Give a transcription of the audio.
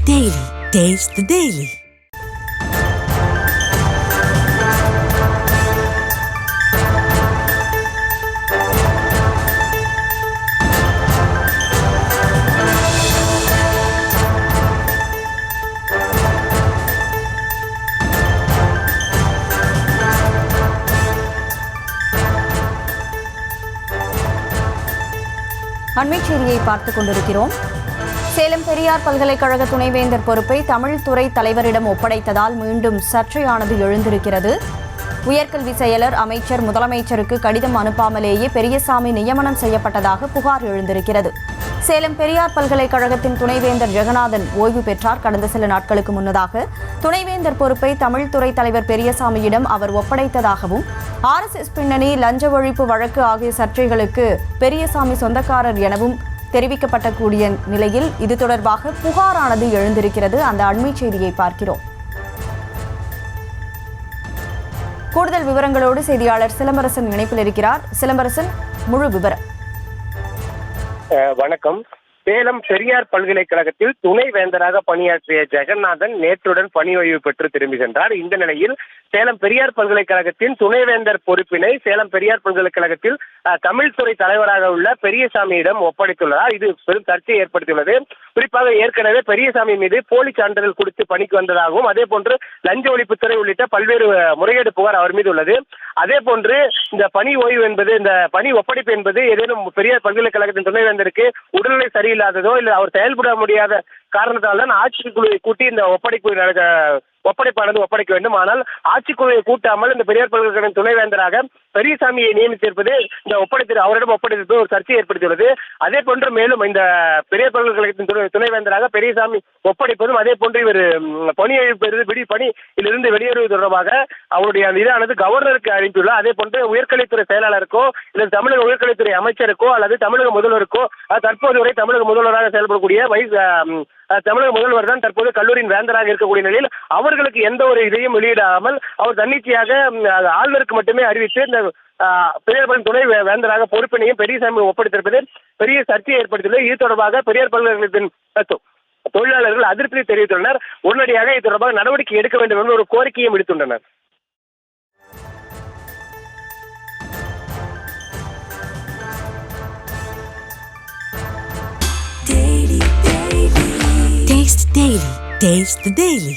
Daily. Taste the Daily. அண்மைச் செய்தியை பார்த்துக் கொண்டிருக்கிறோம். சேலம் பெரியார் பல்கலைக்கழக துணைவேந்தர் பொறுப்பை தமிழ் துறை தலைவரிடம் ஒப்படைத்ததால் மீண்டும் சர்ச்சையானது எழுந்திருக்கிறது. உயர்கல்வி செயலர், அமைச்சர் முதலமைச்சருக்கு கடிதம் அனுப்பாமலேயே பெரியசாமி நியமனம் செய்யப்பட்டதாக புகார் எழுந்திருக்கிறது. சேலம் பெரியார் பல்கலைக்கழகத்தின் துணைவேந்தர் ஜெகநாதன் ஓய்வு பெற்றார். கடந்த சில நாட்களுக்கு முன்னதாக துணைவேந்தர் பொறுப்பை தமிழ் துறை தலைவர் பெரியசாமியிடம் அவர் ஒப்படைத்ததாகவும், RSS பின்னணி, லஞ்ச ஒழிப்பு வழக்கு ஆகிய சர்ச்சைகளுக்கு பெரியசாமி சொந்தக்காரர் எனவும் தெரிவிக்கப்படக்கூடிய நிலையில் இது தொடர்பாக புகாரானது எழுந்திருக்கிறது. அந்த அண்மைச் செய்தியை பார்க்கிறோம். கூடுதல் விவரங்களோடு செய்தியாளர் சிலம்பரசன் இணைப்பில் இருக்கிறார். சிலம்பரசன், முழு விவரம். வணக்கம். சேலம் பெரியார் பல்கலைக்கழகத்தில் துணை வேந்தராக பணியாற்றிய ஜெகநாதன் நேற்றுடன் பணி ஓய்வு பெற்று திரும்பி சென்றார். இந்த நிலையில் சேலம் பெரியார் பல்கலைக்கழகத்தின் துணைவேந்தர் பொறுப்பினை சேலம் பெரியார் பல்கலைக்கழகத்தில் தமிழ் துறை தலைவராக உள்ள பெரியசாமியிடம் ஒப்படைத்துள்ளார். இது பெரும் சர்ச்சையை ஏற்படுத்தியுள்ளது. குறிப்பாக ஏற்கனவே பெரியசாமி மீது போலி சான்றிதழ் கொடுத்து பணிக்கு வந்ததாகவும், அதே போன்று லஞ்ச ஒழிப்புத்துறை உள்ளிட்ட பல்வேறு முறைகேடு புகார் அவர் மீது உள்ளது. அதே போன்று இந்த பணி ஓய்வு என்பது, இந்த பணி ஒப்படைப்பு என்பது ஏதேனும் பெரியார் பல்கலைக்கழகத்தின் துணைவேந்தருக்கு உடல்நிலை சரியில்லாததோ இல்லை அவர் செயல்பட முடியாத காரணத்தால் தான் ஆட்சிக்குழுவை கூட்டி இந்த ஒப்படைப்பானது ஒப்படைக்க வேண்டும். ஆனால் ஆட்சிக்குழுவை கூட்டாமல் இந்த பெரியார் பல்கலைக்கழக துணைவேந்தராக பெரியசாமியை நியமித்திருப்பது, இந்த அவரிடம் ஒப்படைத்திருப்பது ஒரு சர்ச்சையை ஏற்படுத்தியுள்ளது. அதே போன்று மேலும் இந்த பெரியார் பல்கலைக்கழகத்தின் துணைவேந்தராக பெரியசாமி ஒப்படைப்பதும், அதே போன்று இவர் பணியிலிருந்து வெளியேறுவது தொடர்பாக அவருடைய அந்த இதானது கவர்னருக்கு அனுப்பியுள்ளார். அதே போன்று உயர்கல்வித்துறை செயலாளருக்கோ இல்லை தமிழக உயர்கல்வித்துறை அமைச்சருக்கோ அல்லது தமிழக முதல்வருக்கோ, தற்போது வரை தமிழக முதல்வராக செயல்படக்கூடிய தமிழக முதல்வர் தான் தற்போது கல்லூரியின் வேந்தராக இருக்கக்கூடிய நிலையில் அவர்களுக்கு எந்த ஒரு இதையும் வெளியிடாமல் அவர் தன்னிச்சையாக ஆளுநருக்கு மட்டுமே அறிவித்து இந்த பெரியார் துணை வேந்தராக பொறுப்பினையும் பெரியசாமி ஒப்படைத்திருப்பது பெரிய சர்ச்சையை ஏற்படுத்தியுள்ளது. இது தொடர்பாக பெரியார் பல்கலைக்கழகத்தின் தொழிலாளர்கள் அதிருப்தி தெரிவித்துள்ளனர். உடனடியாக இது தொடர்பாக நடவடிக்கை எடுக்க வேண்டும் என்று ஒரு கோரிக்கையும் விடுத்துள்ளனர். Taste the Daily. Taste the Daily.